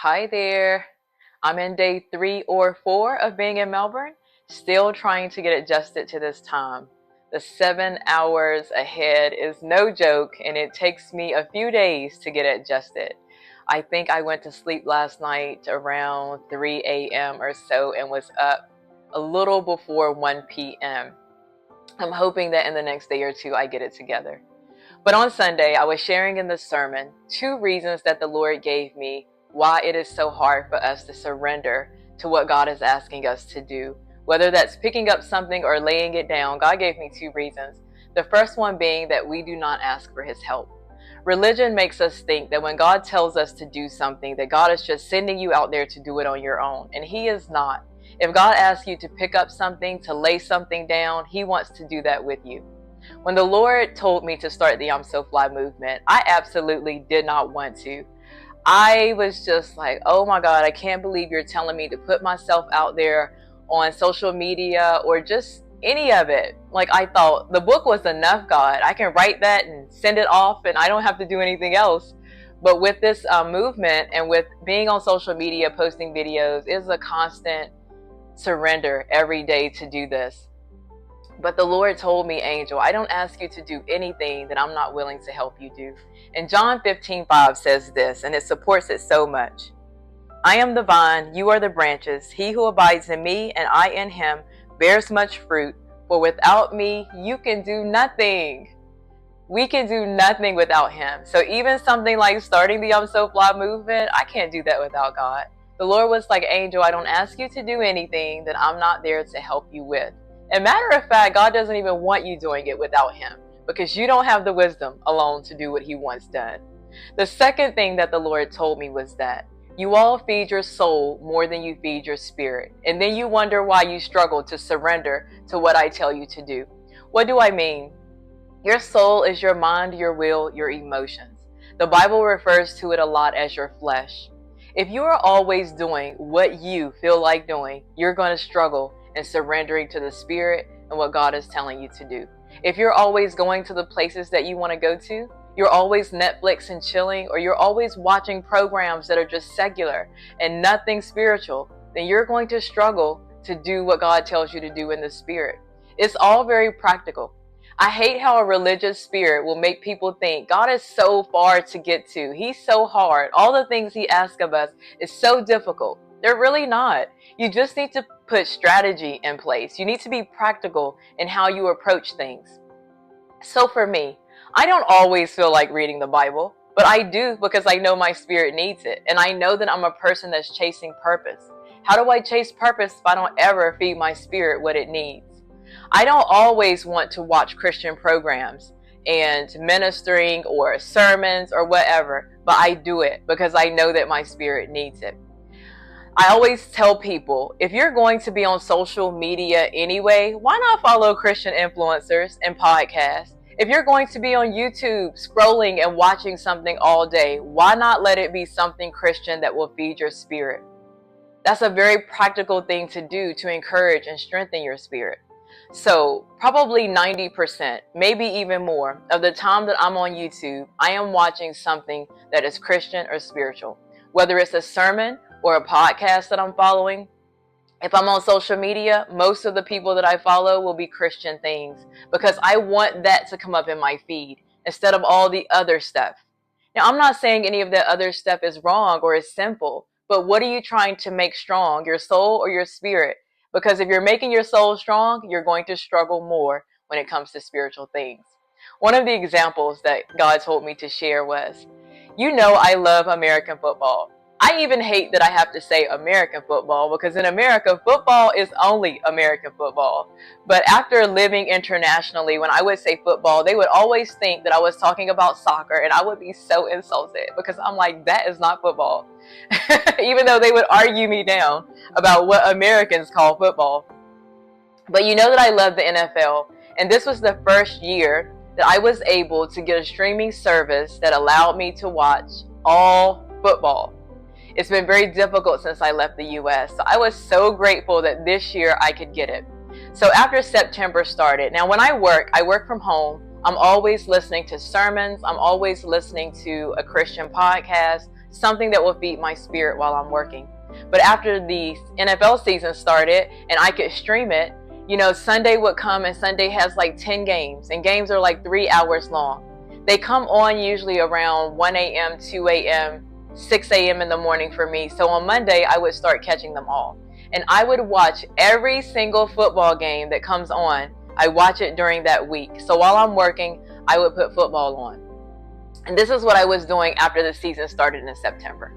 Hi there. I'm in day 3 or 4 of being in Melbourne, still trying to get adjusted to this time. The 7 hours ahead is no joke, and it takes me a few days to get adjusted. I think I went to sleep last night around 3 a.m. or so and was up a little before 1 p.m. I'm hoping that in the next day or two I get it together. But on Sunday, I was sharing in the sermon 2 reasons that the Lord gave me why it is so hard for us to surrender to what God is asking us to do. Whether that's picking up something or laying it down, God gave me 2 reasons. The first one being that we do not ask for His help. Religion makes us think that when God tells us to do something, that God is just sending you out there to do it on your own, and He is not. If God asks you to pick up something, to lay something down, He wants to do that with you. When the Lord told me to start the ImSoFly movement, I absolutely did not want to. I was just like, oh my God, I can't believe you're telling me to put myself out there on social media or just any of it. Like, I thought the book was enough, God. I can write that and send it off and I don't have to do anything else. But with this movement and with being on social media, posting videos, is a constant surrender every day to do this. But the Lord told me, Angel, I don't ask you to do anything that I'm not willing to help you do. And John 15:5 says this, and it supports it so much. I am the vine, you are the branches. He who abides in me and I in him bears much fruit, for without me you can do nothing. We can do nothing without Him. So even something like starting the ImSoFly movement, I can't do that without God. The Lord was like, Angel, I don't ask you to do anything that I'm not there to help you with. And matter of fact, God doesn't even want you doing it without Him, because you don't have the wisdom alone to do what He wants done. The second thing that the Lord told me was that you all feed your soul more than you feed your spirit. And then you wonder why you struggle to surrender to what I tell you to do. What do I mean? Your soul is your mind, your will, your emotions. The Bible refers to it a lot as your flesh. If you are always doing what you feel like doing, you're going to struggle in surrendering to the Spirit and what God is telling you to do. If you're always going to the places that you want to go to, you're always Netflix and chilling, or you're always watching programs that are just secular and nothing spiritual, then you're going to struggle to do what God tells you to do in the Spirit. It's all very practical. I hate how a religious spirit will make people think God is so far to get to. He's so hard. All the things He asks of us is so difficult. They're really not. You just need to put strategy in place. You need to be practical in how you approach things. So for me, I don't always feel like reading the Bible, but I do because I know my spirit needs it. And I know that I'm a person that's chasing purpose. How do I chase purpose if I don't ever feed my spirit what it needs? I don't always want to watch Christian programs and ministering or sermons or whatever, but I do it because I know that my spirit needs it. I always tell people, if you're going to be on social media anyway, why not follow Christian influencers and podcasts? If you're going to be on YouTube scrolling and watching something all day, why not let it be something Christian that will feed your spirit? That's a very practical thing to do to encourage and strengthen your spirit. So probably 90%, maybe even more, of the time that I'm on YouTube, I am watching something that is Christian or spiritual. Whether it's a sermon or a podcast that I'm following. If I'm on social media, most of the people that I follow will be Christian things because I want that to come up in my feed instead of all the other stuff. Now, I'm not saying any of that other stuff is wrong or is simple, but what are you trying to make strong, your soul or your spirit? Because if you're making your soul strong, you're going to struggle more when it comes to spiritual things. One of the examples that God told me to share was, I love American football. I even hate that I have to say American football because in America, football is only American football. But after living internationally, when I would say football, they would always think that I was talking about soccer, and I would be so insulted because I'm like, that is not football. Even though they would argue me down about what Americans call football. But you know that I love the NFL, and this was the first year that I was able to get a streaming service that allowed me to watch all football. It's been very difficult since I left the US, so I was so grateful that this year I could get it. So after September started, now when I work from home. I'm always listening to sermons. I'm always listening to a Christian podcast, something that will feed my spirit while I'm working. But after the NFL season started and I could stream it, Sunday would come, and Sunday has like 10 games, and games are like 3 hours long. They come on usually around 1 a.m., 2 a.m., 6 a.m. in the morning for me. So on Monday, I would start catching them all. And I would watch every single football game that comes on. I watch it during that week. So while I'm working, I would put football on. And this is what I was doing after the season started in September.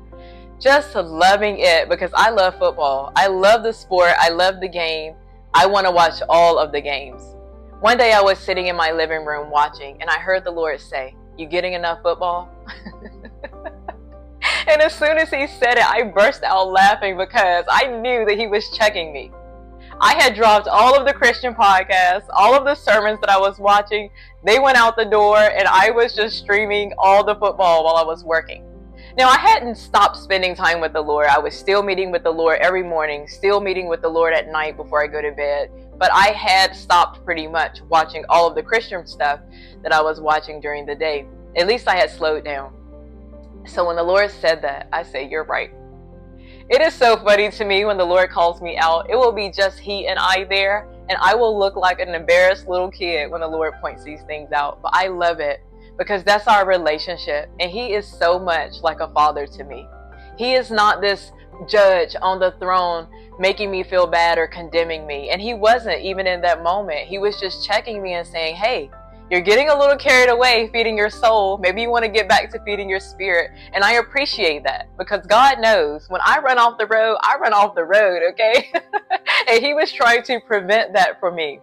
Just loving it, because I love football. I love the sport. I love the game. I want to watch all of the games. One day I was sitting in my living room watching, and I heard the Lord say, "You getting enough football?" And as soon as he said it, I burst out laughing because I knew that he was checking me. I had dropped all of the Christian podcasts, all of the sermons that I was watching. They went out the door, and I was just streaming all the football while I was working. Now, I hadn't stopped spending time with the Lord. I was still meeting with the Lord every morning, still meeting with the Lord at night before I go to bed. But I had stopped pretty much watching all of the Christian stuff that I was watching during the day. At least I had slowed down. So when the Lord said that, I said, "You're right." It is so funny to me when the Lord calls me out. It will be just he and I there, and I will look like an embarrassed little kid when the Lord points these things out. But I love it, because that's our relationship, and he is so much like a father to me. He is not this judge on the throne making me feel bad or condemning me. And he wasn't even in that moment. He was just checking me and saying, "Hey, you're getting a little carried away feeding your soul. Maybe you want to get back to feeding your spirit." And I appreciate that, because God knows when I run off the road, I run off the road, okay? And he was trying to prevent that for me.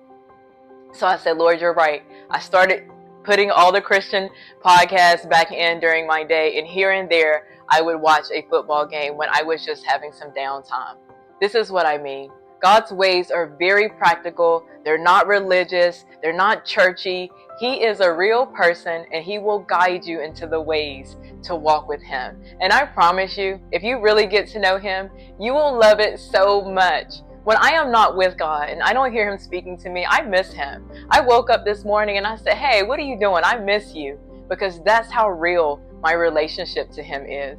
So I said, "Lord, you're right." I started putting all the Christian podcasts back in during my day, and here and there I would watch a football game when I was just having some downtime. This is what I mean. God's ways are very practical. They're not religious. They're not churchy. He is a real person, and he will guide you into the ways to walk with him. And I promise you, if you really get to know him, you will love it so much. When I am not with God and I don't hear him speaking to me, I miss him. I woke up this morning and I said, "Hey, what are you doing? I miss you," because that's how real my relationship to him is.